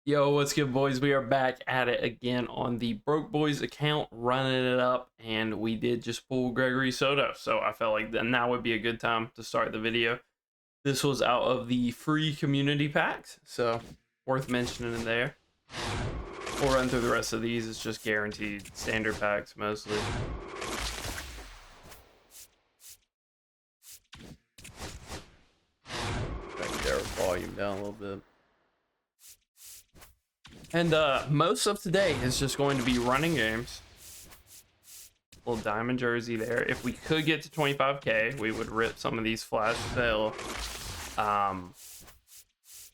Yo, what's good, boys? We are back at it again on the Broke Boys account, running it up, and we did just pull Gregory Soto, so I felt like now would be a good time to start the video. This was out of the free community packs, so worth mentioning in there. We'll run through the rest of these. It's just guaranteed standard packs mostly. Get our volume down a little bit. And most of today is just going to be running games. Little diamond jersey there. If we could get to 25k, we would rip some of these flash sale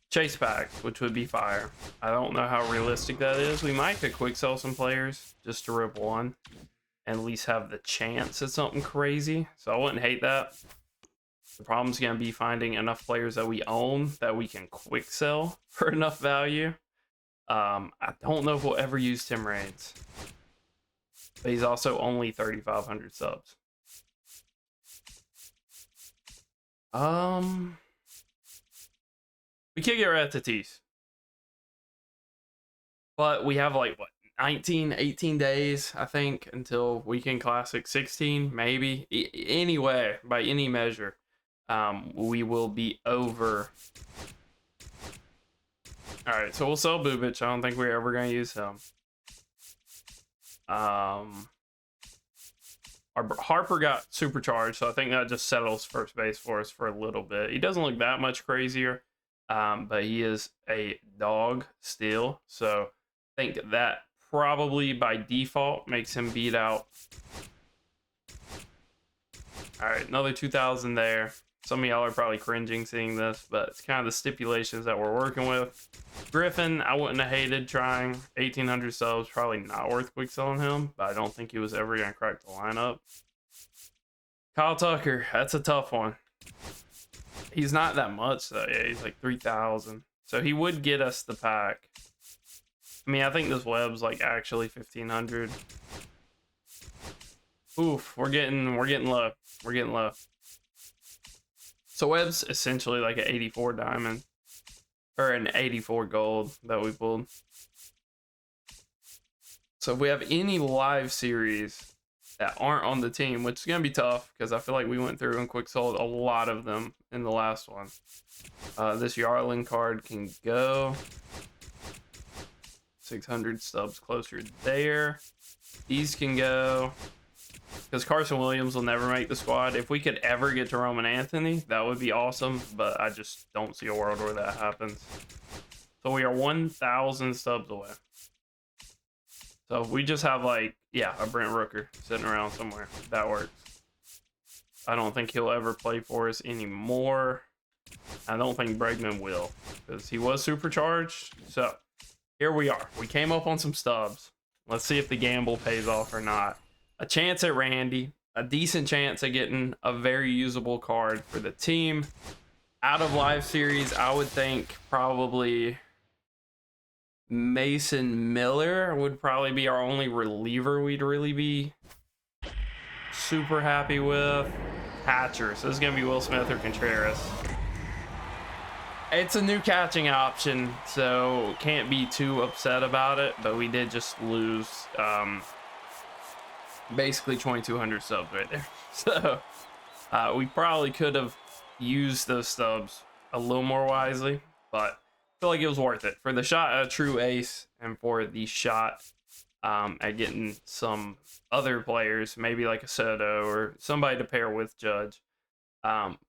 chase packs, which would be fire. I don't know how realistic that is. We might could quick sell some players just to rip one and at least have the chance at something crazy. So I wouldn't hate that. The problem's gonna be finding enough players that we own that we can quick sell for enough value. I don't know if we'll ever use Tim Raines, but he's also only 3,500 subs. We could get rid of Tatis, but we have like what 18 days, I think, until Weekend Classic 16, maybe. Anyway, by any measure, we will be over. All right, so we'll sell Bubic. I don't think we're ever going to use him. Our Harper got supercharged, so I think that just settles first base for us for a little bit. He doesn't look that much crazier, but he is a dog still. So I think that probably by default makes him beat out. All right, another 2,000 there. Some of y'all are probably cringing seeing this, but it's kind of the stipulations that we're working with. Griffin, I wouldn't have hated trying. 1,800 subs, probably not worth quick selling him, but I don't think he was ever going to crack the lineup. Kyle Tucker, that's a tough one. He's not that much, though. Yeah, he's like 3,000. So he would get us the pack. I mean, I think this web's like actually 1,500. Oof, we're getting low. We're getting low. So web's essentially like an 84 diamond or an 84 gold that we pulled. So if we have any live series that aren't on the team, which is going to be tough because I feel like we went through and quick sold a lot of them in the last one. This Yarlin card can go. 600 stubs closer there. These can go. Because Carson Williams will never make the squad. If we could ever get to Roman Anthony, that would be awesome. But I just don't see a world where that happens. So we are 1,000 subs away. So if we just have like, yeah, a Brent Rooker sitting around somewhere, that works. I don't think he'll ever play for us anymore. I don't think Bregman will, because he was supercharged. So here we are. We came up on some stubs. Let's see if the gamble pays off or not. A chance at Randy, a decent chance at getting a very usable card for the team. Out of live series, I would think probably Mason Miller would probably be our only reliever we'd really be super happy with. Catcher, so this is gonna be Will Smith or Contreras. It's a new catching option, so can't be too upset about it, but we did just lose basically 2,200 subs right there. So we probably could have used those stubs a little more wisely, but I feel like it was worth it for the shot at a true ace and for the shot at getting some other players, maybe like a Soto or somebody to pair with Judge.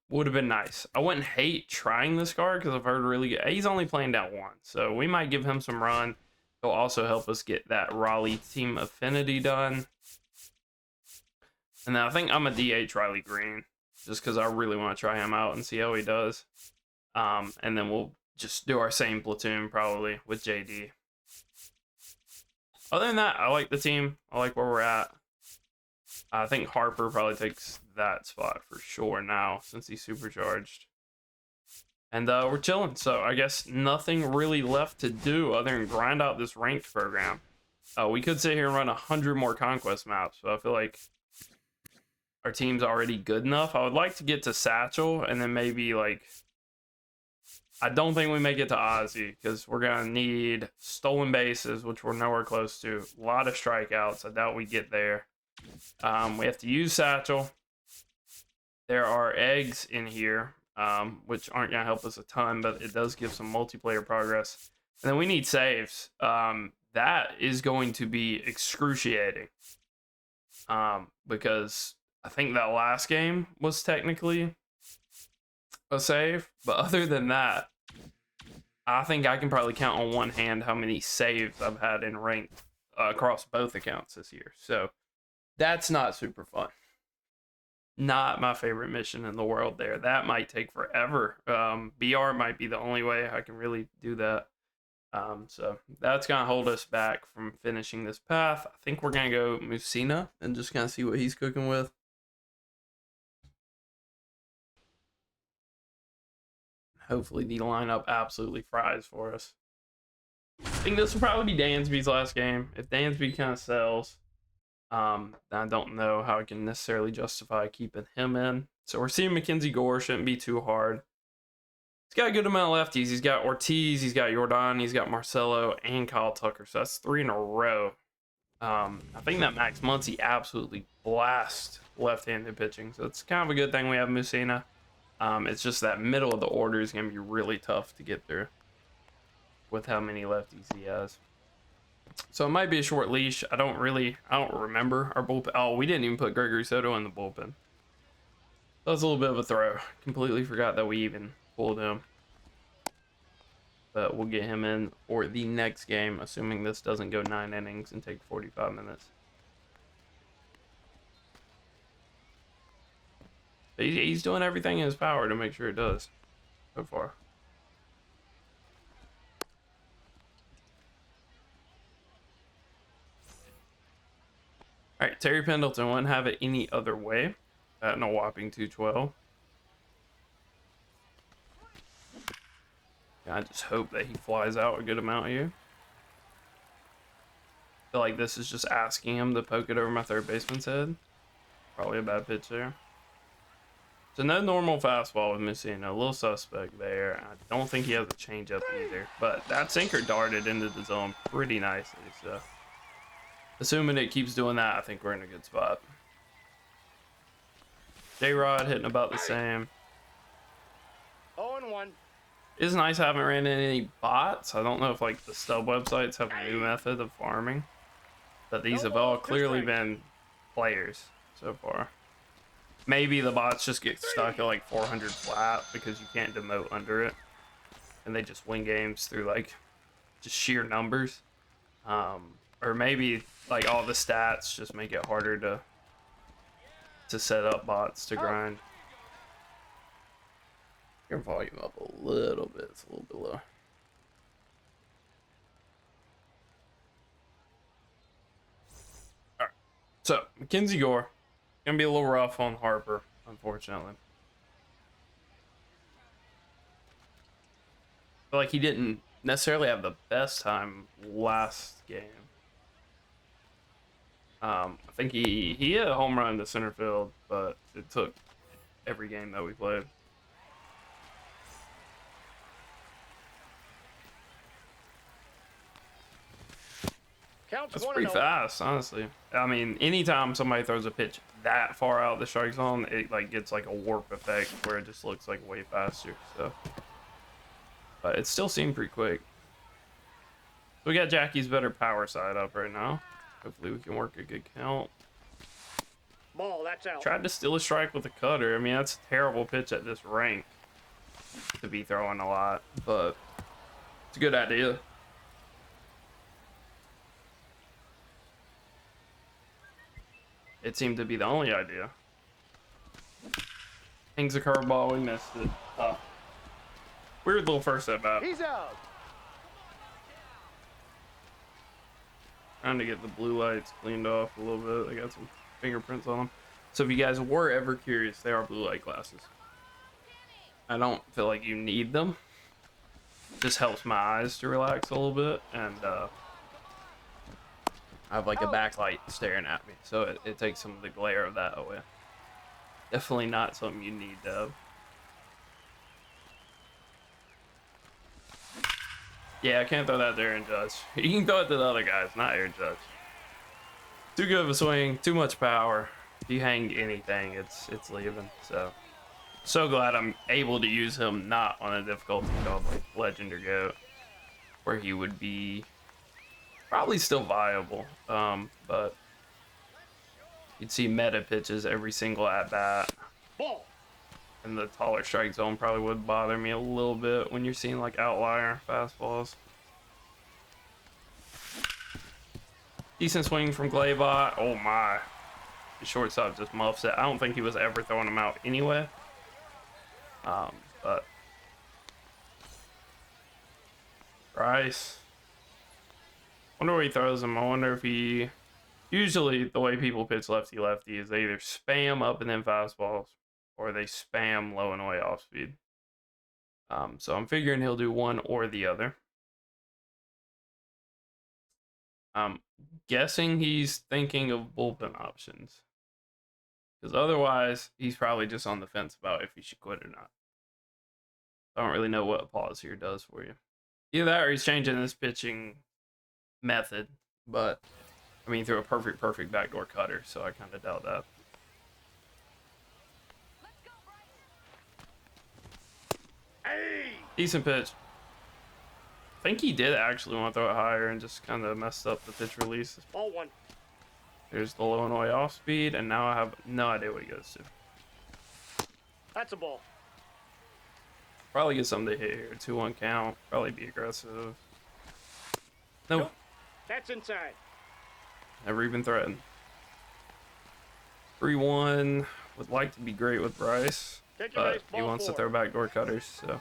Would have been nice. I wouldn't hate trying this card because I've heard really good. He's only playing down one, so we might give him some run. He'll also help us get that Raleigh team affinity done. And then I think I'm a DH Riley Green just because I really want to try him out and see how he does. And then we'll just do our same platoon probably with JD. Other than that, I like the team. I like where we're at. I think Harper probably takes that spot for sure now since he's supercharged. And we're chilling. So I guess nothing really left to do other than grind out this ranked program. We could sit here and run 100 more conquest maps, but I feel like our team's already good enough. I would like to get to Satchel and then maybe like I don't think we make it to Ozzy because we're going to need stolen bases, which we're nowhere close to. A lot of strikeouts. I doubt we get there. We have to use Satchel. There are eggs in here, which aren't going to help us a ton, but it does give some multiplayer progress. And then we need saves. That is going to be excruciating. Because I think that last game was technically a save, but other than that, I think I can probably count on one hand how many saves I've had in ranked across both accounts this year. So that's not super fun. Not my favorite mission in the world there. That might take forever. BR might be the only way I can really do that. So that's going to hold us back from finishing this path. I think we're going to go Musina and just kind of see what he's cooking with. Hopefully the lineup absolutely fries for us. I think this will probably be Dansby's last game. If Dansby kind of sells, I don't know how I can necessarily justify keeping him in. So we're seeing Mackenzie Gore. Shouldn't be too hard. He's got a good amount of lefties. He's got Ortiz, he's got Jordan, he's got Marcelo, and Kyle Tucker. So that's 3 in a row. I think that Max Muncy absolutely blasts left-handed pitching. So it's kind of a good thing we have Musina. It's just that middle of the order is going to be really tough to get through with how many lefties he has. So it might be a short leash. I don't remember our bullpen. Oh, we didn't even put Gregory Soto in the bullpen. That was a little bit of a throw. Completely forgot that we even pulled him. But we'll get him in for the next game, assuming this doesn't go 9 innings and take 45 minutes. He's doing everything in his power to make sure it does so far. All right, Terry Pendleton wouldn't have it any other way at a whopping 212. I just hope that he flies out a good amount here. I feel like this is just asking him to poke it over my third baseman's head. Probably a bad pitch there. So no normal fastball with Messina. A little suspect there. I don't think he has a changeup either. But that sinker darted into the zone pretty nicely. So assuming it keeps doing that, I think we're in a good spot. J-Rod hitting about the same. 0-1. It's nice I haven't ran into any bots. I don't know if like the stub websites have a new method of farming. But these have all clearly been players so far. Maybe the bots just get stuck at like 400 flat because you can't demote under it. And they just win games through like just sheer numbers. Or maybe like all the stats just make it harder to set up bots to grind. Your volume up a little bit. It's a little bit low. Alright. So, Mackenzie Gore. Gonna be a little rough on Harper, unfortunately. I feel like he didn't necessarily have the best time last game. I think he hit a home run to center field, but it took every game that we played. That's pretty fast, honestly. I mean, anytime somebody throws a pitch that far out of the strike zone, it like gets like a warp effect where it just looks like way faster. So, but it still seemed pretty quick. So we got Jackie's better power side up right now. Hopefully we can work a good count. Ball, that's out. Tried to steal a strike with a cutter. I mean, that's a terrible pitch at this rank to be throwing a lot, but it's a good idea. It seemed to be the only idea. Hangs a curveball, we missed it. Weird little first at bat. He's out. Trying to get the blue lights cleaned off a little bit. I got some fingerprints on them. So if you guys were ever curious, they are blue light glasses. I don't feel like you need them. It just helps my eyes to relax a little bit, and I have like a backlight staring at me, so it takes some of the glare of that away. Definitely not something you need to have. Yeah, I can't throw that to Aaron Judge. You can throw it to the other guys, not Aaron Judge. Too good of a swing, too much power. If you hang anything, it's leaving. So glad I'm able to use him not on a difficulty called like Legend or Goat, where he would be probably still viable. But you'd see meta pitches every single at bat. Ball. And the taller strike zone probably would bother me a little bit when you're seeing like outlier fastballs. Decent swing from Glaybot. Oh my. The shortstop just muffs it. I don't think he was ever throwing him out anyway. But Bryce. Wonder where he throws him. I wonder if he... Usually the way people pitch lefty-lefty is they either spam up and then fastballs or they spam low and away off speed. So I'm figuring he'll do one or the other. I'm guessing he's thinking of bullpen options. Because otherwise, he's probably just on the fence about if he should quit or not. I don't really know what a pause here does for you. Either that or he's changing his pitching method. But, I mean, he threw a perfect backdoor cutter, so I kind of doubt that. Hey. Decent pitch. I think he did actually want to throw it higher and just kind of messed up the pitch release. Ball one. There's the low and away off speed, and now I have no idea what he goes to. That's a ball. Probably get something to hit here. 2-1 count. Probably be aggressive. Nope. That's inside. Never even threatened. 3-1. Would like to be great with Bryce, but he wants to throw backdoor cutters, so.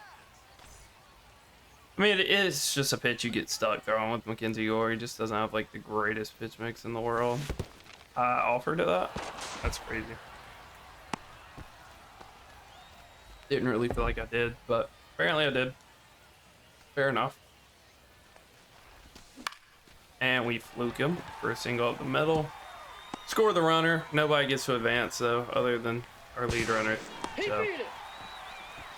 I mean, it is just a pitch you get stuck throwing with Mackenzie Gore. He just doesn't have, like, the greatest pitch mix in the world. I offered to that. That's crazy. Didn't really feel like I did, but apparently I did. Fair enough. And we fluke him for a single up the middle. Score the runner. Nobody gets to advance, though, other than our lead runner. So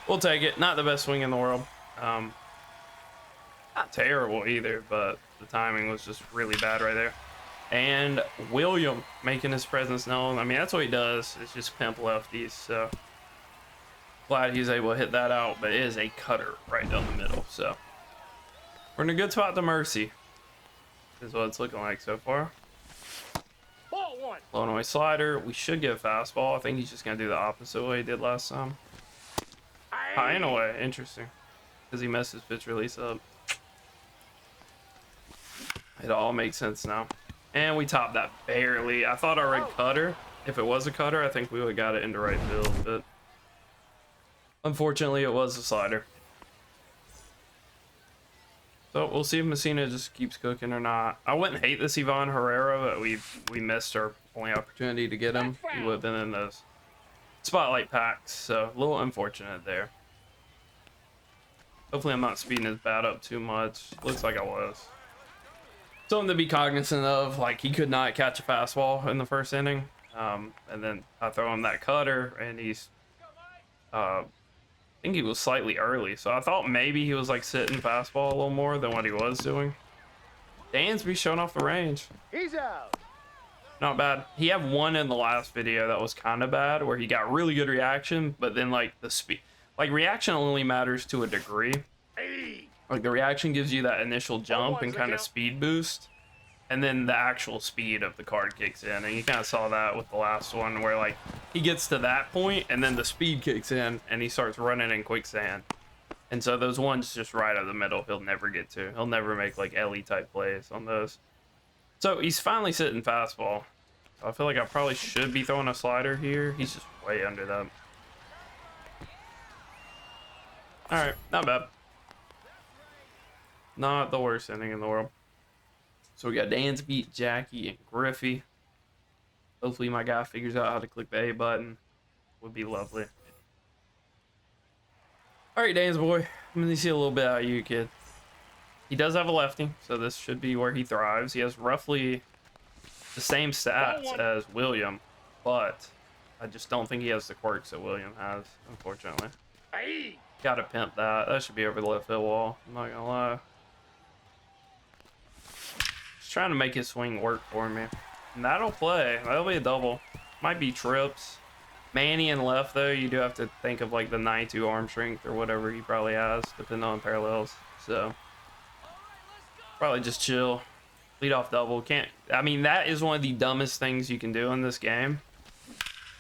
we'll take it. Not the best swing in the world. Not terrible either, but the timing was just really bad right there. And William making his presence known. I mean, that's what he does. It's just pimp lefties. So glad he's able to hit that out, but it is a cutter right down the middle. So we're in a good spot to mercy, is what it's looking like so far. Ball one. Low and away slider. We should get a fastball. I think he's just gonna do the opposite way he did last time. High and away. Interesting, because he messed his pitch release up. It all makes sense now. And we topped that barely. I thought our red cutter, if it was a cutter, I think we would have got it into right field, but unfortunately it was a slider. So we'll see if Messina just keeps cooking or not. I wouldn't hate this Ivan Herrera, but we missed our only opportunity to get him. He would have been in those spotlight packs, so a little unfortunate there. Hopefully I'm not speeding his bat up too much. Looks like I was. Something to be cognizant of, like he could not catch a fastball in the first inning. And then I throw him that cutter and he's, I think he was slightly early. So I thought maybe he was like sitting fastball a little more than what he was doing. Dansby showing off the range. He's out. Not bad. He had one in the last video that was kind of bad where he got really good reaction, but then like the speed, like reaction only matters to a degree. Hey. Like the reaction gives you that initial jump and kind of speed boost, and then the actual speed of the card kicks in. And you kind of saw that with the last one where like he gets to that point and then the speed kicks in and he starts running in quicksand. And so those ones just right out of the middle he'll never get to. He'll never make like Ellie type plays on those. So he's finally sitting fastball. So I feel like I probably should be throwing a slider here. He's just way under that. All right, not bad. Not the worst inning in the world. So we got Dansby, Jackie, and Griffey. Hopefully my guy figures out how to click the A button. Would be lovely. All right, Dan's boy. I'm going to see a little bit out of you, kid. He does have a lefty, so this should be where he thrives. He has roughly the same stats as William, but I just don't think he has the quirks that William has, unfortunately. Hey. Gotta pimp that. That should be over the left field wall. I'm not gonna lie. trying to make his swing work for me. And that'll play. That'll be a double. Might be trips. Manny and left, though, you do have to think of like the 92 arm strength or whatever he probably has, depending on parallels. So, probably just chill. Lead off double. Can't. I mean, that is one of the dumbest things you can do in this game,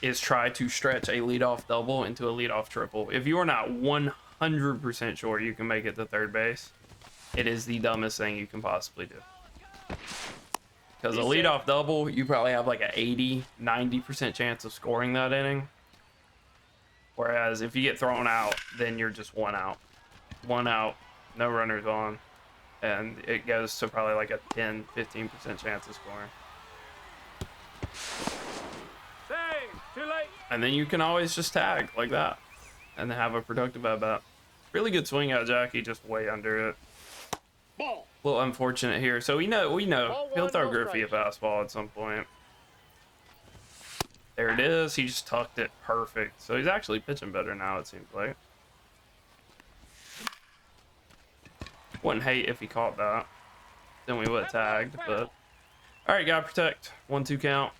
is try to stretch a leadoff double into a leadoff triple. If you are not 100% sure you can make it to third base, it is the dumbest thing you can possibly do. Because a leadoff double, you probably have like an 80-90% chance of scoring that inning. Whereas if you get thrown out, then you're just one out. One out, no runners on. And it goes to probably like a 10-15% chance of scoring. Save! Too late! And then you can always just tag like that and have a productive at-bat. Really good swing out, Jackie, just way under it. Ball. A little unfortunate here. So we know Ball he'll one, throw no Griffey a fastball at some point. There it is. He just tucked it perfect. So he's actually pitching better now, it seems like. Wouldn't hate if he caught that. Then we would have tagged, but all right, gotta protect. 1-2 count.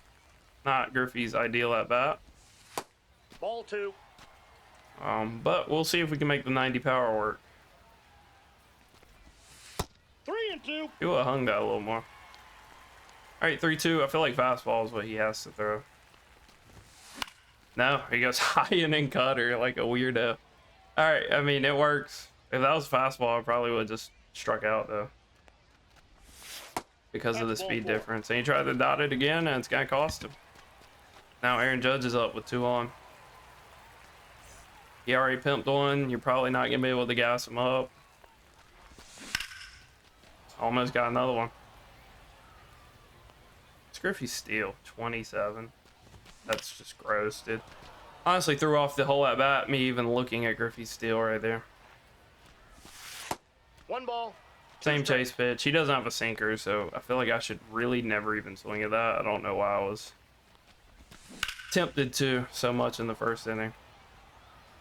Not Griffey's ideal at bat. Ball 2. But we'll see if we can make the 90 power work. 3-2. He would have hung that a little more. All right, 3-2. I feel like fastball is what he has to throw. No, he goes high and in cutter like a weirdo. All right, I mean, it works. If that was fastball, I probably would have just struck out, though. Because of the speed difference. And he tried to dot it again, and it's going to cost him. Now Aaron Judge is up with 2 on. He already pimped one. You're probably not going to be able to gas him up. Almost got another one. It's Griffey's steal, 27. That's just gross, dude. Honestly, threw off the whole at bat, me even looking at Griffey's steal right there. 1 ball. Same chase pitch. He doesn't have a sinker, so I feel like I should really never even swing at that. I don't know why I was tempted to so much in the first inning.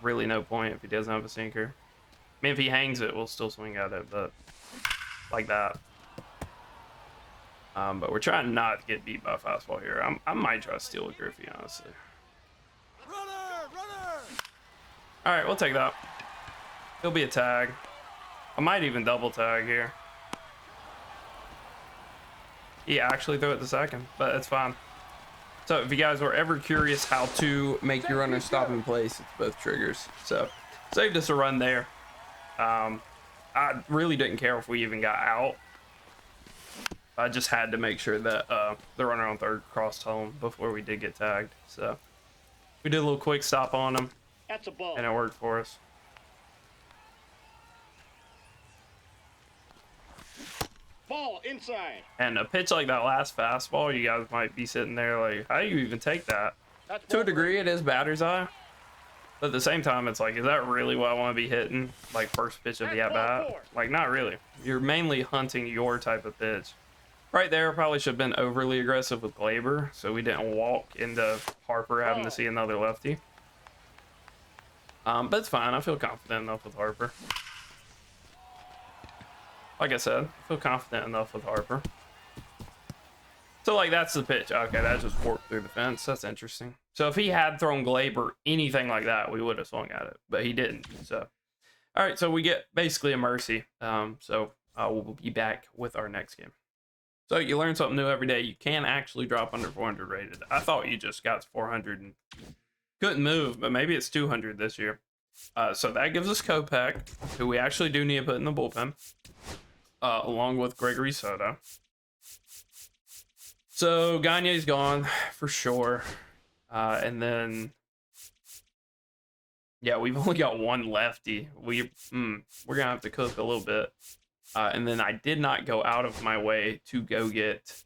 Really no point if he doesn't have a sinker. I mean, if he hangs it, we'll still swing at it, but like that. But we're trying not to get beat by a fastball here. I might try to steal with Griffey, honestly. Runner! All right, we'll take that. He'll be a tag. I might even double tag here. He actually threw it to second, but it's fine. So if you guys were ever curious how to make your runner stop in place, it's both triggers. So saved us a run there. I really didn't care if we even got out. I just had to make sure that the runner on third crossed home before we did get tagged. So we did a little quick stop on him, That's a ball. and it worked for us. Ball inside. And a pitch like that last fastball, you guys might be sitting there like, how do you even take that? That's To a ball degree, it is batter's eye. But at the same time, it's like, is that really what I want to be hitting? Like, first pitch of the at-bat? Like, not really. You're mainly hunting your type of pitch. Right there, probably should have been overly aggressive with Glaber, so we didn't walk into Harper having to see another lefty. But it's fine. I feel confident enough with Harper. Like I said, I feel confident enough with Harper. So, like, that's the pitch. Okay, that just warped through the fence. That's interesting. So, if he had thrown Glaber, anything like that, we would have swung at it. But he didn't. So, all right. So, we get basically a mercy. So, we'll be back with our next game. So, you learn something new every day. You can actually drop under 400 rated. I thought you just got 400 and couldn't move, but maybe it's 200 this year. So, that gives us Kopech, who we actually do need to put in the bullpen, along with Gregory Soto. So Gagne's gone for sure. And then, yeah, we've only got one lefty. We're going to have to cook a little bit. And then I did not go out of my way to go get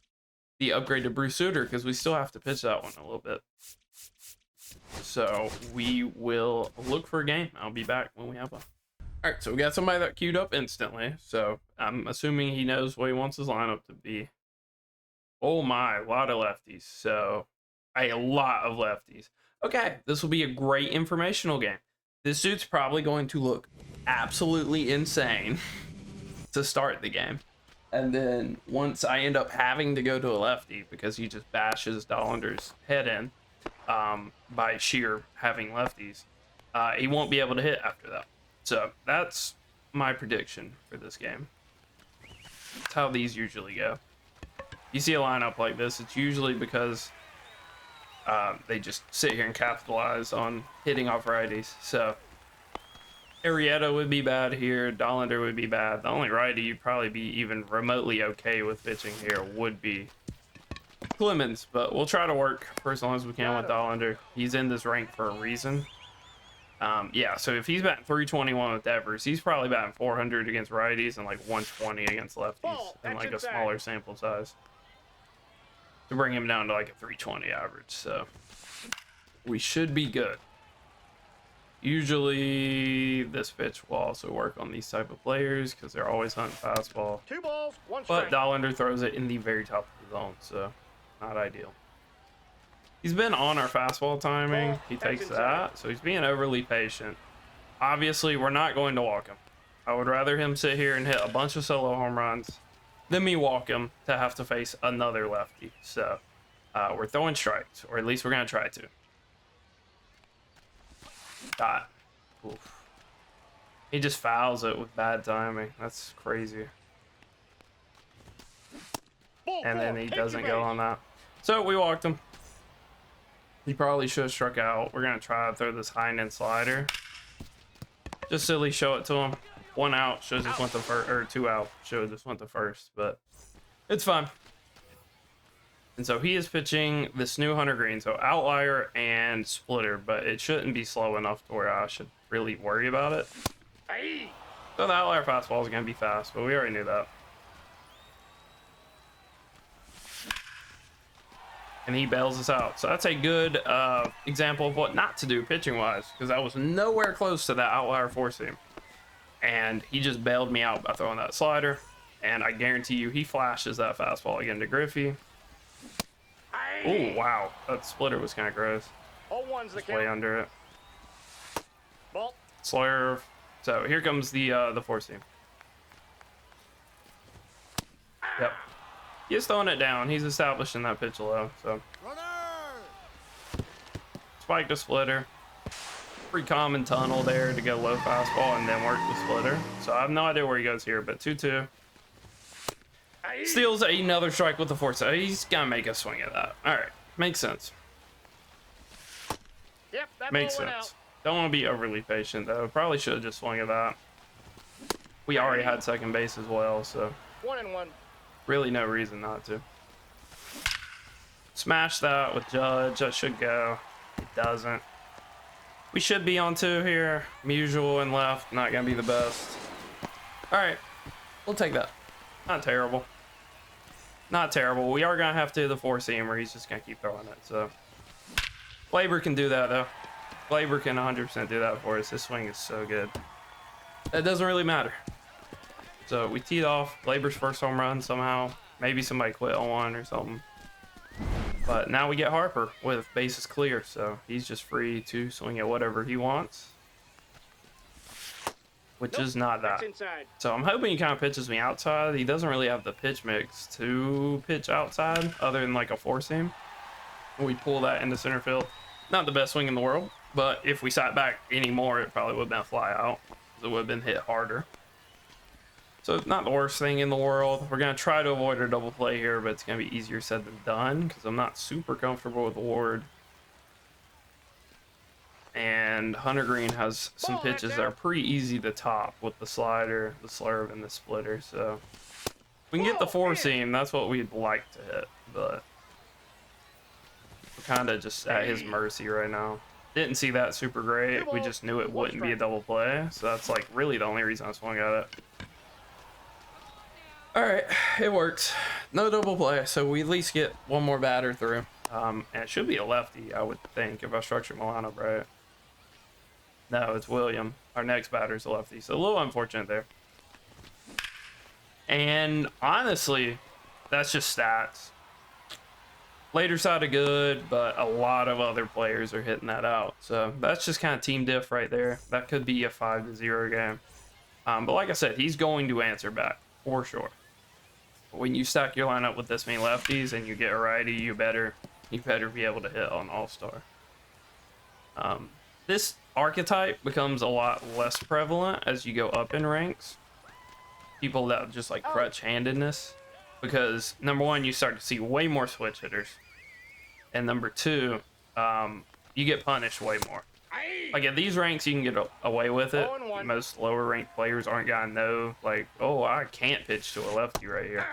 the upgraded Bruce Sutter because we still have to pitch that one a little bit. So we will look for a game. I'll be back when we have one. All right, so we got somebody that queued up instantly. So I'm assuming he knows what he wants his lineup to be. Oh my, a lot of lefties. So a lot of lefties. Okay, this will be a great informational game. This dude's probably going to look absolutely insane to start the game. And then once I end up having to go to a lefty because he just bashes Dollander's head in by sheer having lefties, he won't be able to hit after that. So that's my prediction for this game. That's how these usually go. You see a lineup like this, it's usually because they just sit here and capitalize on hitting off righties. So Arrieta would be bad here. Dollander would be bad. The only righty you'd probably be even remotely okay with pitching here would be Clemens, but we'll try to work for as long as we can with Dollander. He's in this rank for a reason. Yeah, so if he's batting 321 with Devers, he's probably batting 400 against righties and like 120 against lefties in like a smaller sample size to bring him down to like a 320 average. So we should be good. Usually this pitch will also work on these type of players because they're always hunting fastball. 2 balls, 1 But strike. Dollander throws it in the very top of the zone, so not ideal. He's been on our fastball timing. He takes that, so he's being overly patient. Obviously, we're not going to walk him. I would rather him sit here and hit a bunch of solo home runs than me walk him to have to face another lefty. So we're throwing strikes, or at least we're going to try to. Dot. Oof. He just fouls it with bad timing. That's crazy. And then he doesn't go on that. So we walked him. He probably should have struck out. We're going to try to throw this high end slider. Just silly, show it to him. 1 out, should have just went to first, or 2 out, should have just went to first, but it's fine. And so he is pitching this new Hunter Green, so outlier and splitter, but it shouldn't be slow enough to where I should really worry about it. So the outlier fastball is going to be fast, but we already knew that. And he bails us out. So that's a good example of what not to do pitching wise, because I was nowhere close to that outlier four seam. And he just bailed me out by throwing that slider. And I guarantee you he flashes that fastball again to Griffey. Oh, wow. That splitter was kind of gross. All ones the Just way count. under it. Ball. Slurve. So here comes the four seam. Yep. He's throwing it down. He's establishing that pitch low. So spike the splitter. Pretty common tunnel there to go low fastball and then work the splitter. So I have no idea where he goes here, but 2-2. Steals another strike with the four. So he's gonna make a swing at that. All right, makes sense. Yep, that Makes ball went sense. out. Don't want to be overly patient though. Probably should have just swung at that. We already had second base as well, so 1-1. really no reason not to. Smash that with Judge. That should go. It doesn't. We should be on 2 here. Usual and left. Not gonna be the best. All right, we'll take that. Not terrible. Not terrible. We are gonna have to do the four seamer. He's just gonna keep throwing it. So Glaber can do that though. Glaber can 100% do that for us. His swing is so good. That doesn't really matter. So we teed off Glaber's first home run somehow. Maybe somebody quit on one or something. But now we get Harper with bases clear, so he's just free to swing at whatever he wants. Which is not that. That's inside. So I'm hoping he kind of pitches me outside. He doesn't really have the pitch mix to pitch outside other than like a four seam. We pull that into center field. Not the best swing in the world, but if we sat back anymore, it probably would have been a fly out. It would have been hit harder. So it's not the worst thing in the world. We're going to try to avoid a double play here, but it's going to be easier said than done because I'm not super comfortable with Ward. And Hunter Green has some pitches that are pretty easy to top with the slider, the slurve, and the splitter. So we can get the four seam. That's what we'd like to hit, but we're kind of just at his mercy right now. Didn't see that super great. We just knew it wouldn't be a double play. So that's like really the only reason I swung at it. All right, it works. No double play, so we at least get one more batter through. And it should be a lefty, I would think, if I structure my lineup right. No, it's William. Our next batter's a lefty, so a little unfortunate there. And honestly, that's just stats. Later side of good, but a lot of other players are hitting that out. So that's just kind of team diff right there. That could be a 5-0 game. But like I said, he's going to answer back for sure. when you stack your lineup with this many lefties and you get a righty, you better be able to hit on all-star. This archetype becomes a lot less prevalent as you go up in ranks. People that just like crutch-handedness, because number one, you start to see way more switch hitters, and number two, you get punished way more. Like at these ranks, you can get away with it. Most lower ranked players aren't gonna know, like, oh, I can't pitch to a lefty right here.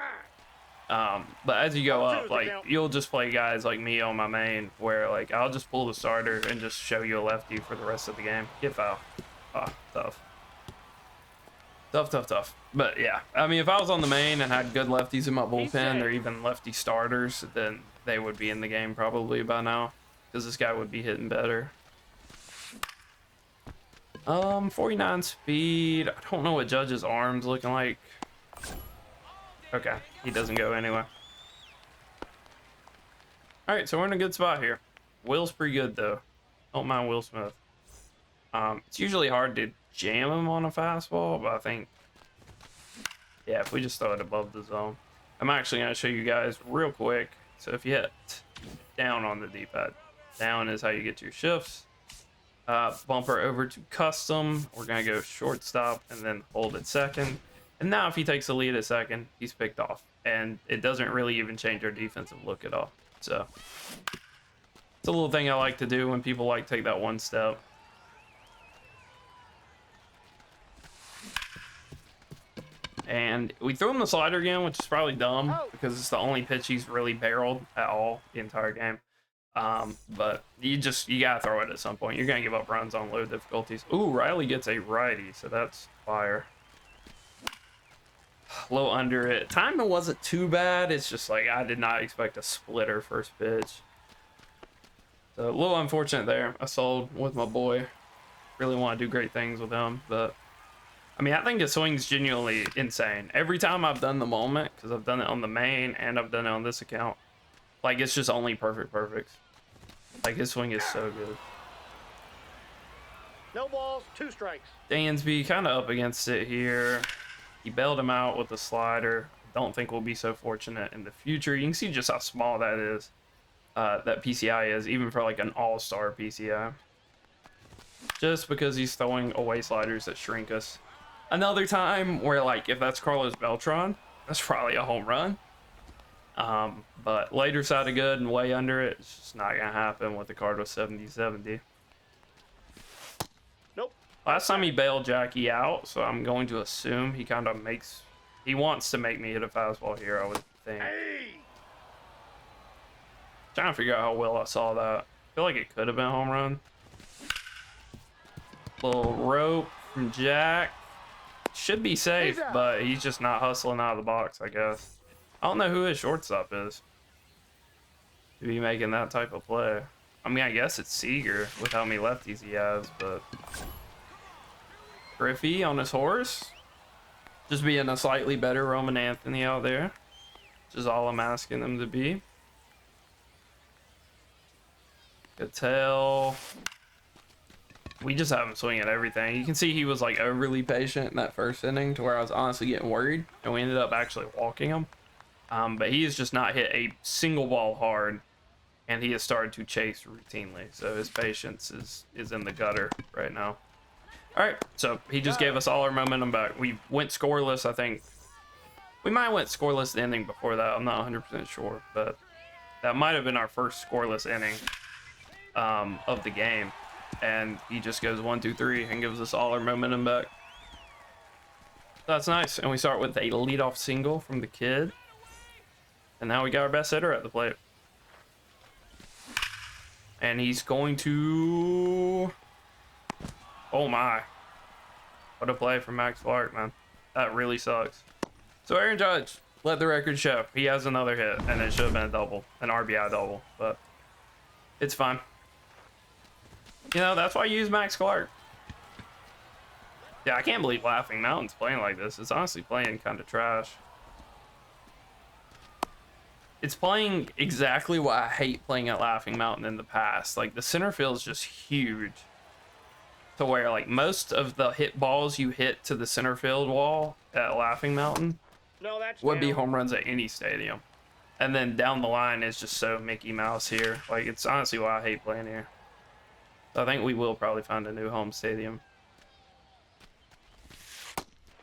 But as you go up, like, you'll just play guys like me on my main, where like I'll just pull the starter and just show you a lefty for the rest of the game. Get foul. Tough. Tough. But yeah, I mean, if I was on the main and had good lefties in my bullpen, or even lefty starters, then they would be in the game probably by now, because this guy would be hitting better. 49 speed. I don't know what Judge's arm's looking like. Okay, he doesn't go anyway. All right, so we're in a good spot here. Will's pretty good though. Don't mind Will Smith. It's usually hard to jam him on a fastball, but I think, yeah, if we just throw it above the zone. I'm actually gonna show you guys real quick. So if you hit down on the D-pad, down is how you get to your shifts. Bumper over to custom. We're gonna go shortstop and then hold at second. And now if he takes the lead at second, he's picked off. And it doesn't really even change our defensive look at all. So it's a little thing I like to do when people like take that one step. And we threw him the slider again, which is probably dumb because it's the only pitch he's really barreled at all the entire game. But you gotta throw it at some point. You're gonna give up runs on low difficulties. Ooh, Riley gets a righty, so that's fire. Low under it. Timing wasn't too bad. It's just like I did not expect a splitter first pitch. So a little unfortunate there. I sold with my boy. Really want to do great things with him, but I mean, I think his swing's genuinely insane. Every time I've done the moment, because I've done it on the main and I've done it on this account, like it's just only perfect. Like his swing is so good. No balls, 2 strikes. Dansby kind of up against it here. He bailed him out with a slider. Don't think we'll be so fortunate in the future. You can see just how small that is. That PCI is, even for like an all-star PCI. Just because he's throwing away sliders that shrink us. Another time where, like, if that's Carlos Beltran, that's probably a home run. But later side of good and way under it, it's just not gonna happen with the card with 70-70. Nope. Last time he bailed Jackie out, so I'm going to assume he kind of he wants to make me hit a fastball here, I would think. Trying to figure out how well I saw that. I feel like it could have been a home run. Little rope from Jack. Should be safe, but he's just not hustling out of the box, I guess. I don't know who his shortstop is to be making that type of play. I mean, I guess it's Seager with how many lefties he has, but Griffey on his horse. Just being a slightly better Roman Anthony out there, which is all I'm asking him to be. Cattell. We just have him swing at everything. You can see he was like overly patient in that first inning to where I was honestly getting worried, and we ended up actually walking him. But he has just not hit a single ball hard, and he has started to chase routinely. So his patience is in the gutter right now. All right, so he just gave us all our momentum back. We went scoreless, I think. We might have went scoreless the inning before that. I'm not 100% sure, but that might have been our first scoreless inning of the game. And he just goes 1, 2, 3 and gives us all our momentum back. That's nice. And we start with a leadoff single from the kid. And now we got our best hitter at the plate. And he's going to... Oh my. What a play from Max Clark, man. That really sucks. So Aaron Judge, let the record show. He has another hit, and it should have been a double. An RBI double, but it's fine. You know, that's why you use Max Clark. Yeah, I can't believe Laughing Mountain's playing like this. It's honestly playing kind of trash. It's playing exactly what I hate playing at Laughing Mountain in the past. Like, the center field is just huge. To where, like, most of the hit balls you hit to the center field wall at Laughing Mountain No, that's would be down. home runs at any stadium. And then down the line is just so Mickey Mouse here. Like, it's honestly why I hate playing here. So I think we will probably find a new home stadium.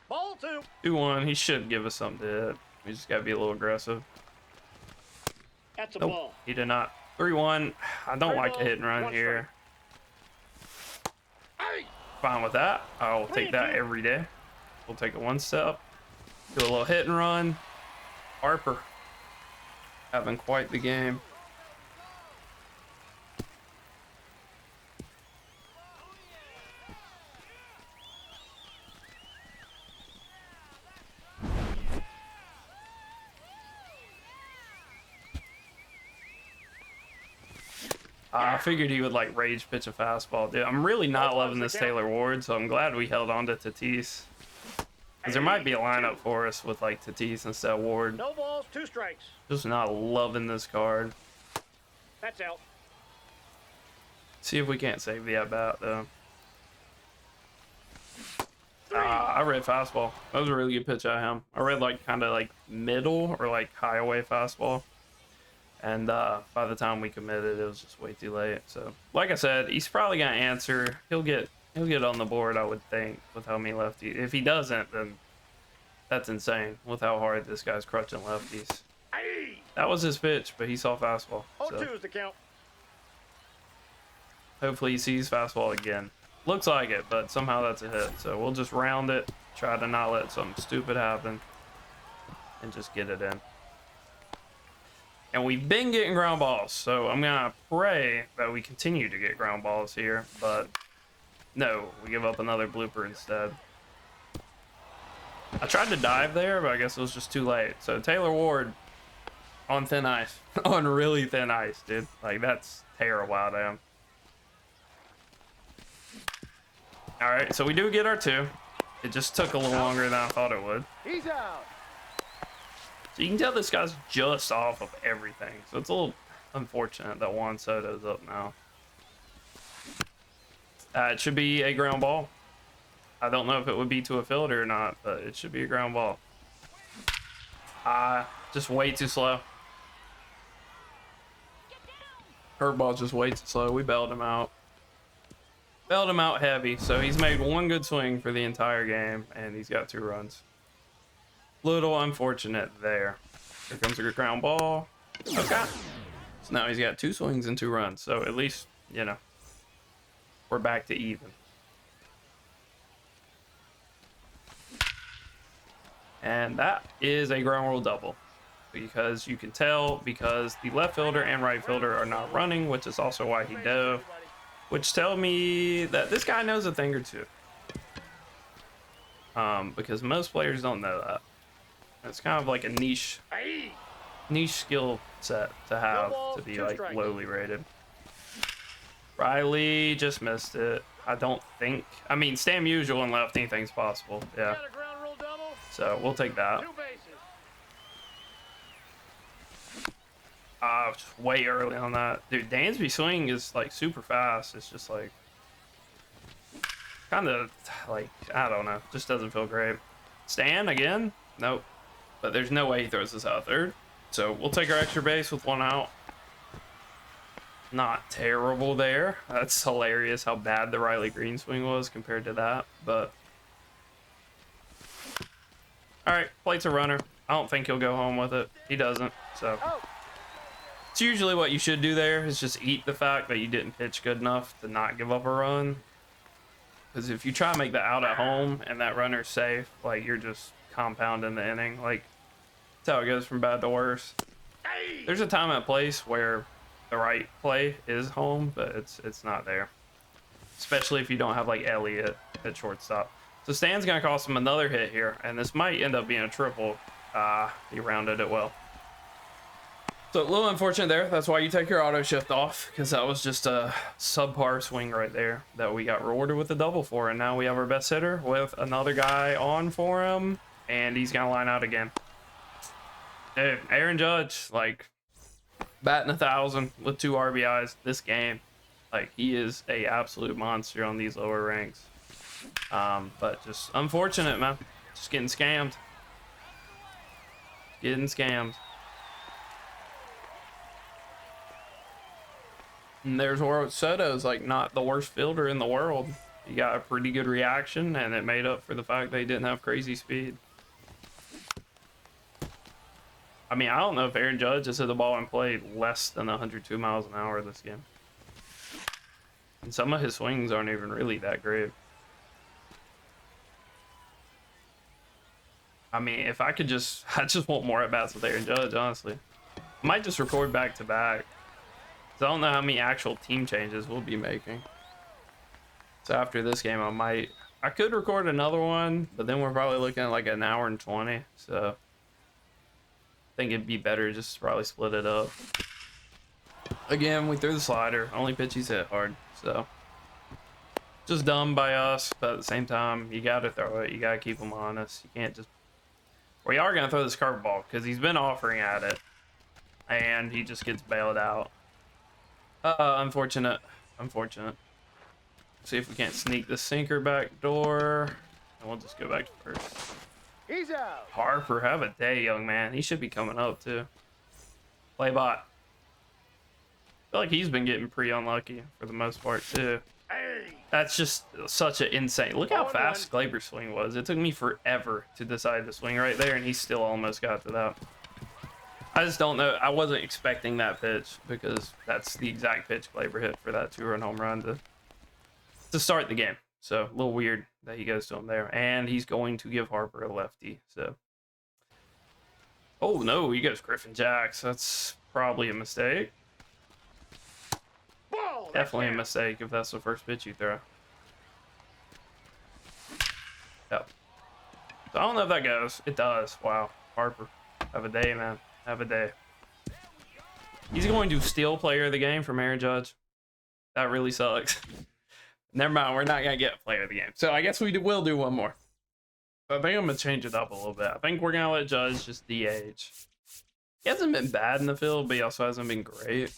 Ball 2. 2-1. He should give us something to hit. We just got to be a little aggressive. That's a Nope, ball. he did not. 3-1. I don't like a hit and run 1 here. Hey! Fine with that. I'll take that 3-2. every day. We'll take it one step. Do a little hit and run. Harper having quite the game. I figured he would like rage pitch a fastball. Dude, I'm really not loving this Taylor Ward, so I'm glad we held on to Tatis. Because there might be a lineup for us with like Tatis instead of Ward. No balls, 2 strikes. Just not loving this card. That's out. See if we can't save the at bat though. 3. I read fastball. That was a really good pitch at him. I read like kind of like middle or like high away fastball. And by the time we committed, it was just way too late. So, like I said, he's probably gonna answer. He'll get on the board, I would think, with how many lefties. If he doesn't, then that's insane with how hard this guy's crutching lefties. Hey! That was his pitch, but he saw fastball. 0-2 So is the count. hopefully he sees fastball again. Looks like it, but somehow that's a hit. So we'll just round it, try to not let something stupid happen, and just get it in. And we've been getting ground balls, so I'm gonna pray that we continue to get ground balls here, but no, we give up another blooper instead. I tried to dive there, but I guess it was just too late. So Taylor Ward on thin ice. On really thin ice, dude. Like, that's terrible out of him. Alright, so we do get our 2. It just took a little longer than I thought it would. He's out. So you can tell this guy's just off of everything. So it's a little unfortunate that Juan Soto's up now. It should be a ground ball. I don't know if it would be to a fielder or not, but it should be a ground ball. Just way too slow. Curveball's just way too slow. We bailed him out. Bailed him out heavy. So he's made 1 good swing for the entire game, and he's got 2 runs. Little unfortunate there. Here comes a good ground ball. Okay. So now he's got 2 swings and 2 runs. So at least, you know, we're back to even. And that is a ground rule double. Because you can tell, because the left fielder and right fielder are not running, which is also why he dove. Which tell me that this guy knows a thing or two. Because most players don't know that. It's kind of like a niche skill set to have to be like lowly rated. Riley just missed it. I don't think. I mean, Stam usual and left, anything's possible. Yeah. So we'll take that. Just way early on that. Dude, Dansby swing is like super fast. It's just like kind of like, I don't know. Just doesn't feel great. Stan again? Nope. But there's no way he throws this out third. So we'll take our extra base with 1 out. Not terrible there. That's hilarious how bad the Riley Green swing was compared to that. But all right, plate's a runner. I don't think he'll go home with it. He doesn't. So it's usually what you should do there is just eat the fact that you didn't pitch good enough to not give up a run. Because if you try to make the out at home and that runner's safe, like, you're just compounding the inning. Like, that's how it goes from bad to worse. There's a time and place where the right play is home, but it's not there. Especially if you don't have like Elliott at shortstop. So Stan's gonna cost him another hit here, and this might end up being a triple. He rounded it well. So a little unfortunate there. That's why you take your auto shift off, because that was just a subpar swing right there that we got rewarded with a double for, and now we have our best hitter with another guy on for him, and he's gonna line out again. Dude, Aaron Judge, like, batting 1,000 with 2 RBIs this game. Like, he is a absolute monster on these lower ranks. But just unfortunate, man. Just getting scammed. Getting scammed. And there's where Soto's like not the worst fielder in the world. He got a pretty good reaction, and it made up for the fact they didn't have crazy speed. I mean, I don't know if Aaron Judge has hit the ball and played less than 102 miles an hour this game. And some of his swings aren't even really that great. I mean, if I could just, I just want more at-bats with Aaron Judge, honestly. I might just record back-to-back. I don't know how many actual team changes we'll be making. So after this game, I could record another one, but then we're probably looking at like an hour and 20. So I think it'd be better just to probably split it up. Again, we threw the slider. Only pitch he's hit hard. So just dumb by us, but at the same time, you got to throw it. You got to keep him honest. You can't just... We are going to throw this curveball because he's been offering at it. And he just gets bailed out. Unfortunate. Unfortunate. See if we can't sneak the sinker back door. And we'll just go back to first. He's out. Harper, have a day, young man. He should be coming up, too. Play bot. I feel like he's been getting pretty unlucky for the most part, too. Hey. That's just such an insane... Look how fast Glaber's swing was. It took me forever to decide to swing right there, and he still almost got to that. I just don't know. I wasn't expecting that pitch because that's the exact pitch Glaber hit for that 2-run home run to start the game. So a little weird that he goes to him there. And he's going to give Harper a lefty. So, oh no, he goes Griffin Jacks. That's probably a mistake. Ball, Definitely a mistake if that's the first pitch you throw. Yep. So I don't know if that goes. It does. Wow. Harper, have a day, man. Have a day. He's going to steal player of the game from Aaron Judge. That really sucks. Never mind, we're not going to get player of the game. So I guess we will do one more. But I think I'm going to change it up a little bit. I think we're going to let Judge just DH. He hasn't been bad in the field, but he also hasn't been great.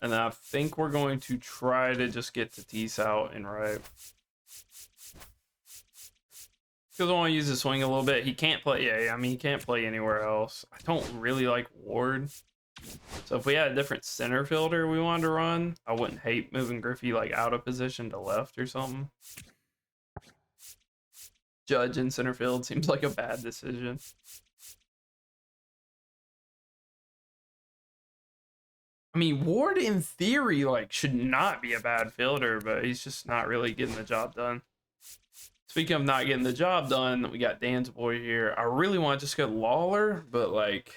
And I think we're going to try to just get Tatis out and right. Because I want to use his swing a little bit. He can't play, yeah, I mean, he can't play anywhere else. I don't really like Ward. So if we had a different center fielder we wanted to run, I wouldn't hate moving Griffey like out of position to left or something. Judge in center field seems like a bad decision. I mean, Ward in theory like should not be a bad fielder, but he's just not really getting the job done. Speaking of not getting the job done, we got Dan's boy here. I really want to just go Lawler, but like,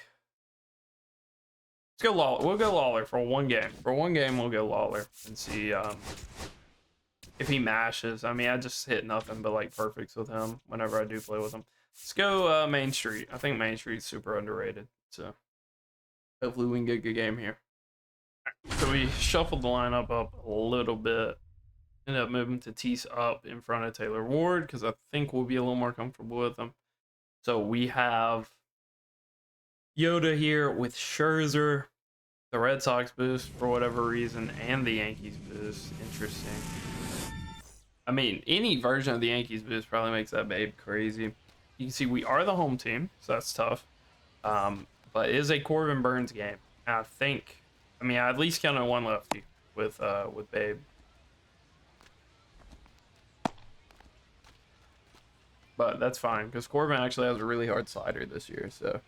let's go Lawler. We'll go Lawler for one game. For one game, we'll go Lawler and see if he mashes. I mean, I just hit nothing but like perfects with him whenever I do play with him. Let's go Main Street. I think Main Street's super underrated. So hopefully we can get a good game here. So we shuffled the lineup up a little bit. Ended up moving Tatis up in front of Taylor Ward because I think we'll be a little more comfortable with him. So we have Yoda here with Scherzer, the Red Sox boost for whatever reason, and the Yankees boost. Interesting. I mean, any version of the Yankees boost probably makes that babe crazy. You can see we are the home team, so that's tough. But it is a Corbin Burns game. And I at least counted one lefty with Babe. But that's fine, because Corbin actually has a really hard slider this year, so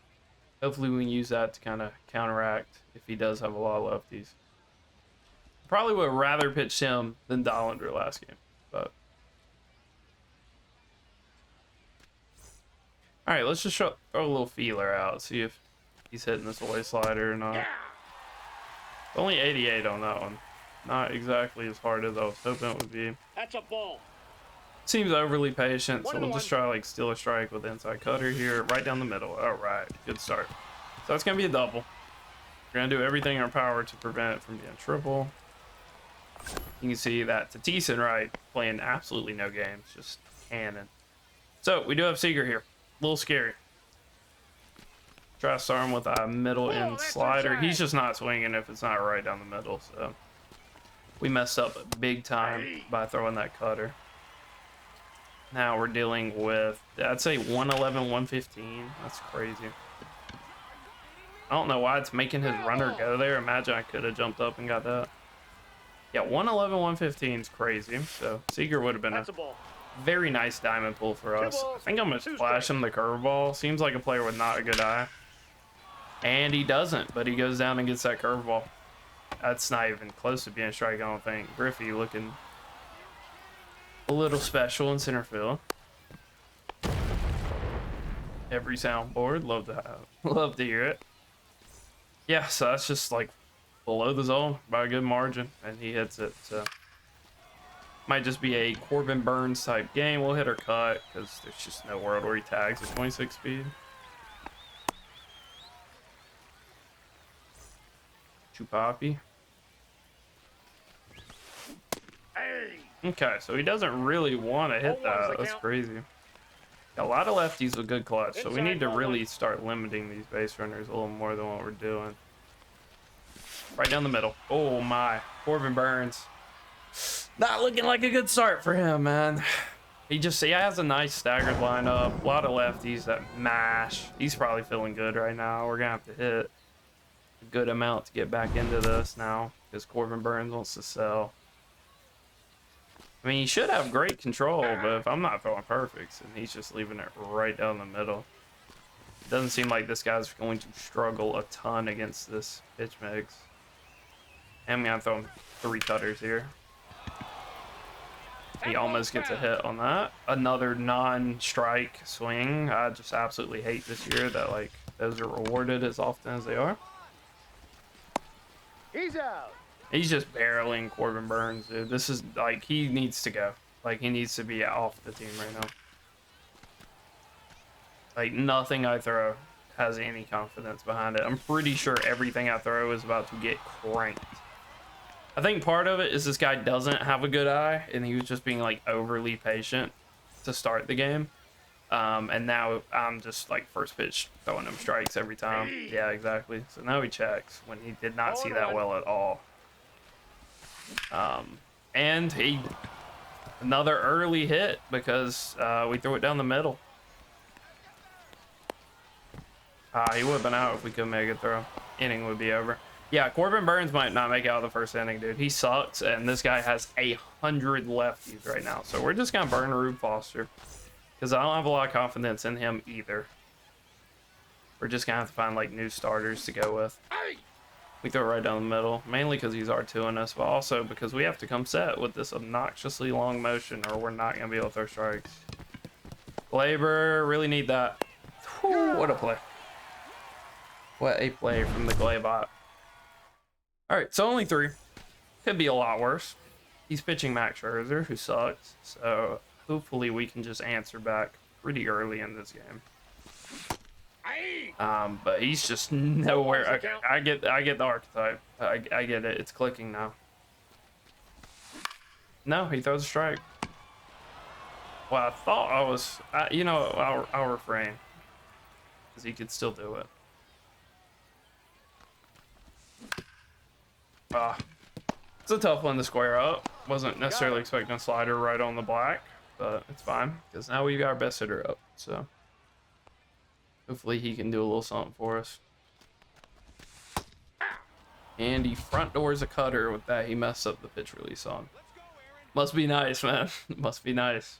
hopefully we can use that to kind of counteract if he does have a lot of lefties. Probably would have rather pitched him than Dollander last game, but... Alright, let's just throw a little feeler out, see if he's hitting this away slider or not. Only 88 on that one. Not exactly as hard as I was hoping it would be. That's a ball. Seems overly patient, so we'll 1-1. just try like steal a strike with the inside cutter here, right down the middle. All right, good start. So that's gonna be a double. We're gonna do everything in our power to prevent it from being triple. You can see that Tatis and right playing absolutely no games, just cannon. So we do have Seager here, a little scary. Try to start him with a middle end slider. He's just not swinging if it's not right down the middle. So we messed up big time by throwing that cutter. Now we're dealing with, I'd say 111, 115. That's crazy. I don't know why it's making his runner go there. Imagine I could have jumped up and got that. Yeah, 111, 115 is crazy. So Seeger would have been a very nice diamond pull for us. I think I'm going to flash him the curveball. Seems like a player with not a good eye. And he doesn't, but he goes down and gets that curveball. That's not even close to being a strike, I don't think. Griffey looking a little special in center field. Every soundboard, love to hear it. Yeah, so that's just like below the zone by a good margin, and he hits it. So might just be a Corbin Burns type game. We'll hit or cut because there's just no world where he tags at 26 speed. Chupapi. Okay, so he doesn't really want to hit that. That's crazy. A lot of lefties with good clutch, so we need to really start limiting these base runners a little more than what we're doing. Right down the middle. Oh my, Corbin Burns. Not looking like a good start for him, man. He has a nice staggered lineup. A lot of lefties that mash. He's probably feeling good right now. We're gonna have to hit a good amount to get back into this now because Corbin Burns wants to sell. I mean, he should have great control, but if I'm not throwing perfects, and he's just leaving it right down the middle. It doesn't seem like this guy's going to struggle a ton against this pitch mix. And I'm gonna throw him 3 cutters here. He almost gets a hit on that. Another non-strike swing. I just absolutely hate this year that like those are rewarded as often as they are. He's out. He's just barreling Corbin Burns, dude. This is like, he needs to go. Like, he needs to be off the team right now. Like, nothing I throw has any confidence behind it. I'm pretty sure everything I throw is about to get cranked. I think part of it is this guy doesn't have a good eye, and he was just being like overly patient to start the game. And now I'm just like first pitch throwing him strikes every time. Yeah, exactly. So now he checks when he did not see that well at all. And another early hit because we threw it down the middle. He would have been out if we couldn't make a throw. Inning would be over. Yeah, Corbin Burns might not make it out of the first inning, dude. He sucks, and this guy has 100 lefties right now. So we're just gonna burn Rube Foster because I don't have a lot of confidence in him either. We're just gonna have to find like new starters to go with. We throw it right down the middle, mainly because he's R2ing us, but also because we have to come set with this obnoxiously long motion or we're not going to be able to throw strikes. Glaber, really need that. Whew, what a play. What a play from the Glaybot. All right, so only 3. Could be a lot worse. He's pitching Max Scherzer, who sucks, so hopefully we can just answer back pretty early in this game. But he's just nowhere. I get the archetype. I get it. It's clicking now. No, he throws a strike. Well, I thought I was. You know, I'll refrain because he could still do it. It's a tough one to square up. Wasn't necessarily expecting a slider right on the black, but it's fine because now we've got our best hitter up. So. Hopefully he can do a little something for us. And he front doors a cutter with that. He messed up the pitch release on. Must be nice, man. Must be nice.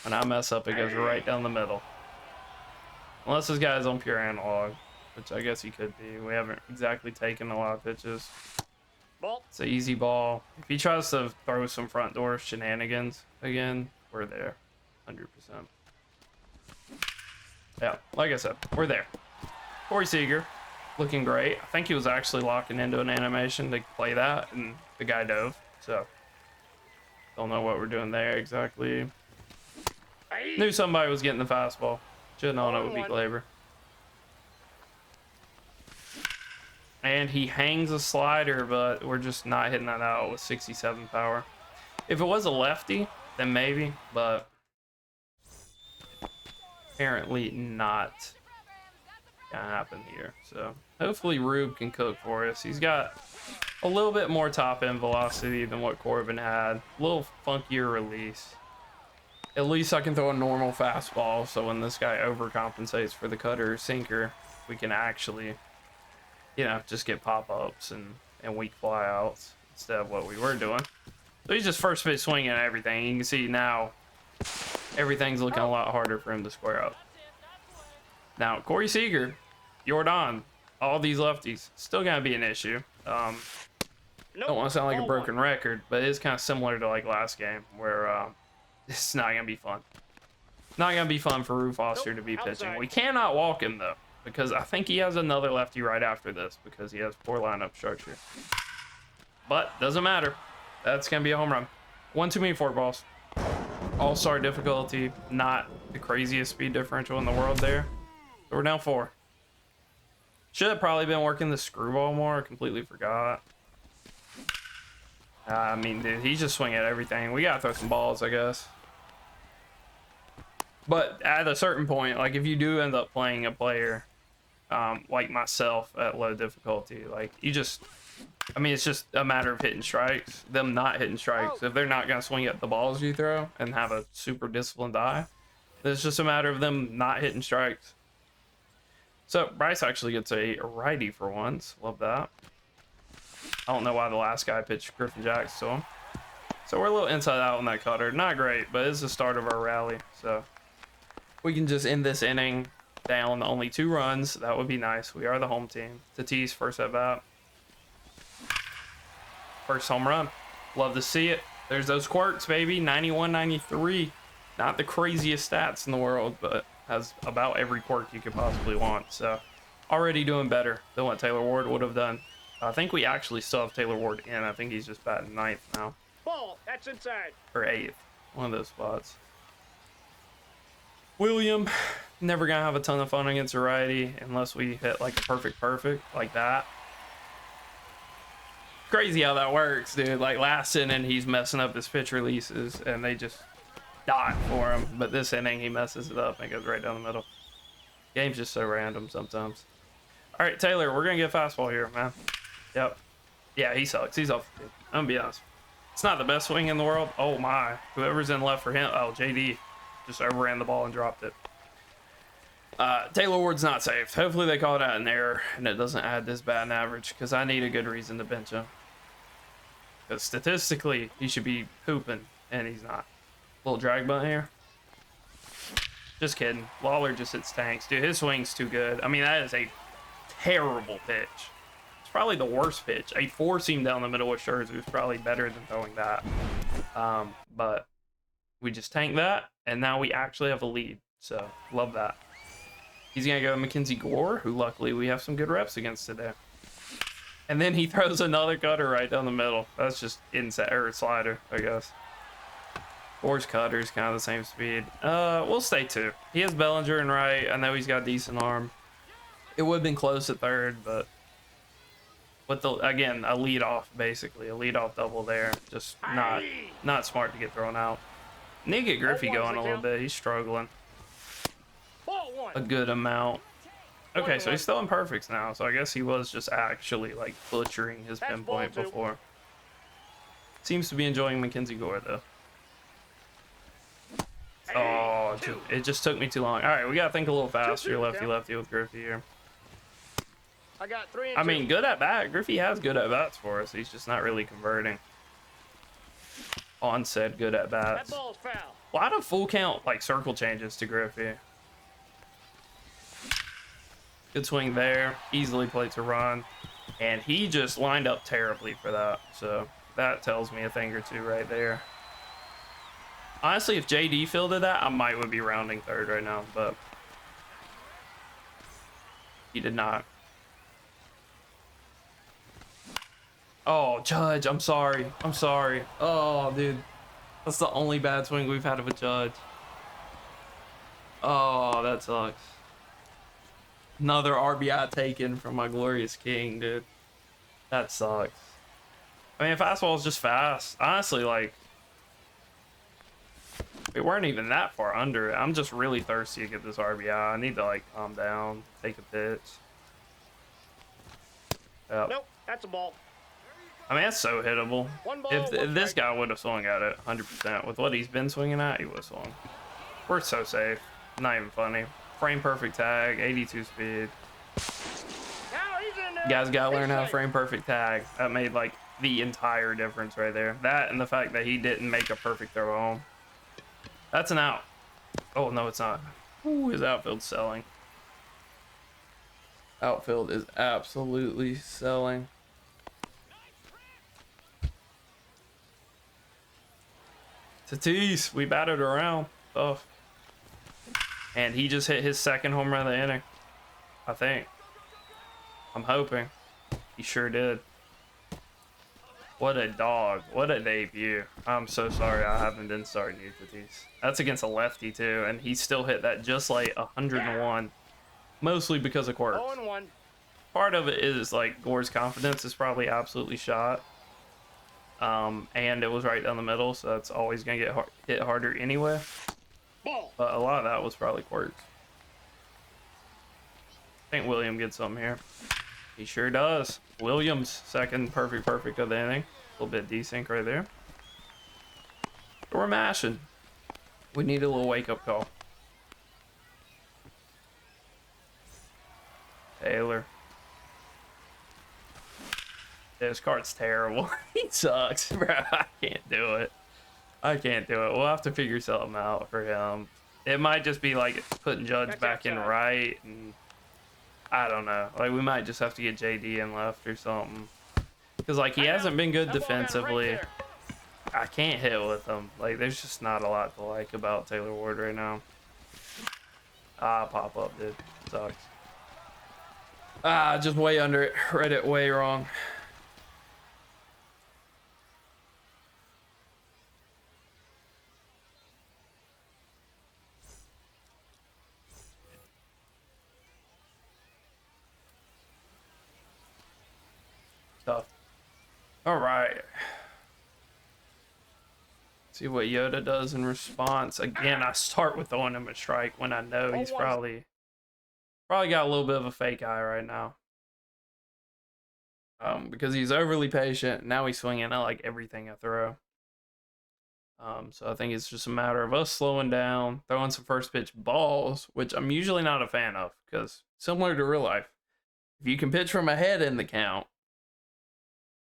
When I mess up, it goes right down the middle. Unless this guy's on pure analog, which I guess he could be. We haven't exactly taken a lot of pitches. It's an easy ball. If he tries to throw some front door shenanigans again, we're there. 100%. Yeah, like I said, we're there. Corey Seager, looking great. I think he was actually locking into an animation to play that, and the guy dove. So, don't know what we're doing there exactly. Knew somebody was getting the fastball. Should've known it would be Glaber. And he hangs a slider, but we're just not hitting that out with 67 power. If it was a lefty, then maybe, but apparently not gonna happen here. So hopefully Rube can cook for us. He's got a little bit more top end velocity than what Corbin had. A little funkier release. At least I can throw a normal fastball, so when this guy overcompensates for the cutter or sinker, we can actually, you know, just get pop-ups and weak flyouts instead of what we were doing. So he's just first pitch swinging at everything. You can see now everything's looking a lot harder for him to square up. Now, Corey Seager, Jordan, all these lefties, still gonna be an issue. Don't want to sound like a broken record, but it's kind of similar to like last game where it's not gonna be fun. Not gonna be fun for Rue Foster to be pitching. We cannot walk him though, because I think he has another lefty right after this because he has poor lineup structure. But doesn't matter. That's gonna be a home run. One too many fork balls. All-star difficulty, not the craziest speed differential in the world there. So we're down 4. Should have probably been working the screwball more. Completely forgot. I mean, dude, he's just swinging at everything. We gotta throw some balls, I guess. But at a certain point, like if you do end up playing a player like myself at low difficulty, like you just, I mean, it's just a matter of hitting strikes. Them not hitting strikes. If they're not gonna swing at the balls you throw and have a super disciplined eye, it's just a matter of them not hitting strikes. So Bryce actually gets a righty for once. Love that. I don't know why the last guy pitched Griffin Jacks to him. So we're a little inside out on that cutter. Not great, but it's the start of our rally. So we can just end this inning down only 2 runs. That would be nice. We are the home team. Tatis first at bat. First home run. Love to see it. There's those quirks, baby. 91, 93. Not the craziest stats in the world, but has about every quirk you could possibly want. So already doing better than what Taylor Ward would have done. I think we actually still have Taylor Ward in. I think he's just batting 9th now. Ball, that's inside. Or 8th. One of those spots. William, never gonna have a ton of fun against a righty unless we hit like a perfect like that. Crazy how that works, dude. Like last inning, he's messing up his pitch releases and they just dot for him. But this inning, he messes it up and it goes right down the middle. Game's just so random sometimes. All right, Taylor, we're gonna get a fastball here, man. Yep. Yeah, he sucks. He's off the team. I'm gonna be honest. It's not the best swing in the world. Oh my. Whoever's in left for him. Oh, JD just overran the ball and dropped it. Taylor Ward's not safe. Hopefully they call it out an error and it doesn't add this batting average because I need a good reason to bench him. Because statistically, he should be hooping and he's not. Little drag bunt here. Just kidding. Lawler just hits tanks. Dude, his swing's too good. I mean, that is a terrible pitch. It's probably the worst pitch. A 4-seam down the middle with Scherzer is probably better than throwing that. But we just tanked that, and now we actually have a lead. So, love that. He's going to go Mackenzie Gore, who luckily we have some good reps against today. And then he throws another cutter right down the middle. That's just inside, or slider, I guess. Gore's cutter is kind of the same speed. We'll stay 2. He has Bellinger in right. I know he's got a decent arm. It would have been close at 3rd, but with the, again, a lead off, basically. A lead off double there. Just not smart to get thrown out. Need to get Griffey going a little bit. He's struggling a good amount. Okay, so he's still in perfects now, so I guess he was just actually like butchering his pinpoint before. Seems to be enjoying Mackenzie Gore though. Oh, it just took me too long. All right, we gotta think a little faster, lefty with Griffey here. I got 3 and I mean, good at bat. Griffey has good at bats for us. He's just not really converting. On said good at bats. That ball's foul. A lot of full count like circle changes to Griffey. Good swing there. Easily plates a run. And he just lined up terribly for that. So that tells me a thing or two right there. Honestly, if JD fielded that, I would be rounding 3rd right now, but he did not. Oh, Judge, I'm sorry. I'm sorry. Oh, dude. That's the only bad swing we've had of a Judge. Oh, that sucks. Another RBI taken from my glorious king, dude. That sucks. I mean, fastball is just fast. Honestly, like, we weren't even that far under it. I'm just really thirsty to get this RBI. I need to, like, calm down, take a pitch. Yep. Nope, that's a ball. I mean, that's so hittable. One ball, If one this strike. guy would have swung at it 100%, with what he's been swinging at, he would have swung. We're so safe. Not even funny. Frame perfect tag, 82 speed. Now he's in there. You guys gotta learn how to He's frame perfect tag. That made like the entire difference right there. That and the fact that he didn't make a perfect throw home. That's an out. Oh no, it's not. Ooh, his outfield's selling. Outfield is absolutely selling. Tatis, we batted around. Oh. And he just hit his second home run of the inning. I think. I'm hoping. He sure did. What a dog. What a debut. I'm so sorry I haven't been starting you, Tatis. That's against a lefty, too. And he still hit that just like 101. Mostly because of quirks. 0-1. Part of it is like Gore's confidence is probably absolutely shot. And it was right down the middle, so that's always going to get hit harder anyway. Ball. But a lot of that was probably quirks. I think William gets something here. He sure does. Williams, second perfect of the inning. A little bit desync right there. But we're mashing. We need a little wake-up call. Taylor. This card's terrible. He sucks, bro. I can't do it. I can't do it. We'll have to figure something out for him. It might just be like putting Judge That's back in outside. right, and I don't know. Like we might just have to get JD in left or something. Because like he hasn't been good That ball got him right defensively. there. I can't hit with him. Like there's just not a lot to like about Taylor Ward right now. Ah, pop up, dude. Sucks. Ah, just way under it. Read it way wrong. Tough. All right. See what Yoda does in response. Again, I start with throwing him a strike when I know he's probably got a little bit of a fake eye right now. Because he's overly patient. Now he's swinging at like everything I throw. So I think it's just a matter of us slowing down, throwing some first pitch balls, which I'm usually not a fan of because similar to real life, if you can pitch from ahead in the count,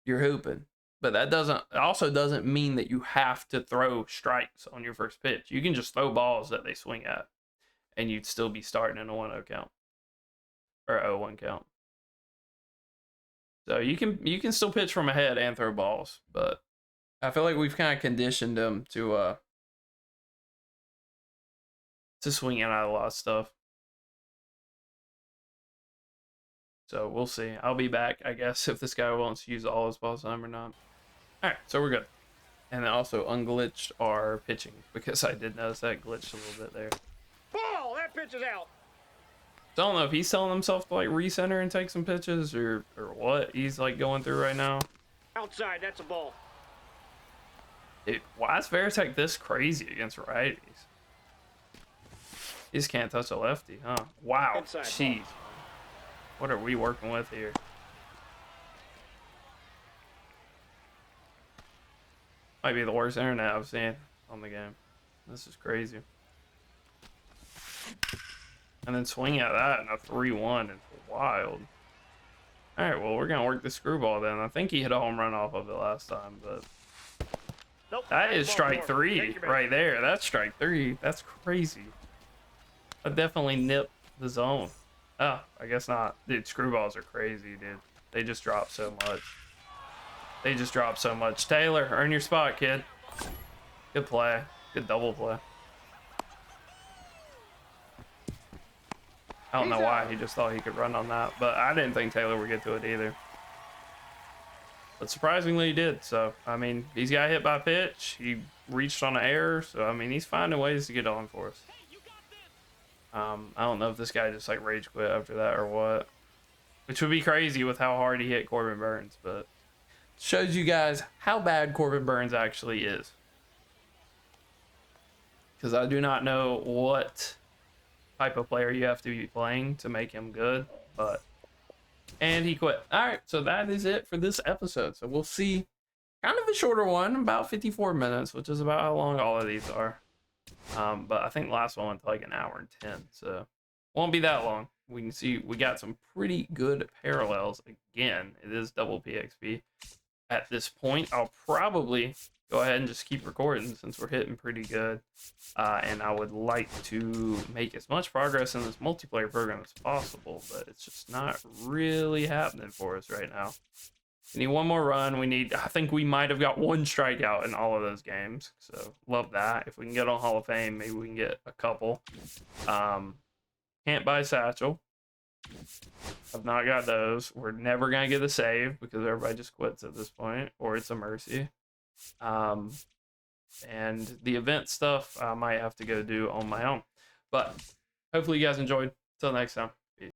you're hooping. But that also doesn't mean that you have to throw strikes on your first pitch. You can just throw balls that they swing at, and you'd still be starting in a 1-0 count or 0-1 count. So you can still pitch from ahead and throw balls, but I feel like we've kind of conditioned him to swing at a lot of stuff. So we'll see. I'll be back, I guess, if this guy wants to use all his ball time or not. All right, so we're good. And then also unglitched our pitching because I did notice that glitched a little bit there. Ball. That pitch is out. So I don't know if he's telling himself to like recenter and take some pitches or what he's like going through right now. Outside. That's a ball. Dude, why is Veritek this crazy against righties? He just can't touch a lefty, huh? Wow, Inside. jeez. What are we working with here? Might be the worst internet I've seen on the game. This is crazy. And then swing at that in a 3-1 is wild. All right, well, we're going to work the screwball then. I think he hit a home run off of it last time, but Nope. that is ball strike four. 3 Take your right there. That's strike 3. That's crazy. I definitely nipped the zone. Oh, I guess not. Dude, screwballs are crazy, dude. They just drop so much. They just drop so much. Taylor, earn your spot, kid. Good play. Good double play. I don't know why he just thought he could run on that, but I didn't think Taylor would get to it either. But surprisingly, he did. So, I mean, he's got hit by pitch. He reached on an error. So, I mean, he's finding ways to get on for us. I don't know if this guy just like rage quit after that or what, which would be crazy with how hard he hit Corbin Burns, but shows you guys how bad Corbin Burns actually is. Because I do not know what type of player you have to be playing to make him good, but and he quit. All right, so that is it for this episode. So we'll see. Kind of a shorter one, about 54 minutes, which is about how long all of these are. But I think the last one went to like an hour and 10, so won't be that long. We can see we got some pretty good parallels again. It is double PXP. At this point, I'll probably go ahead and just keep recording since we're hitting pretty good. And I would like to make as much progress in this multiplayer program as possible, but it's just not really happening for us right now. We need one more run. I think we might have got one strikeout in all of those games. So love that. If we can get on Hall of Fame, maybe we can get a couple. Can't buy Satchel. I've not got those. We're never going to get a save because everybody just quits at this point, or it's a mercy. And the event stuff I might have to go do on my own. But hopefully you guys enjoyed. Till next time.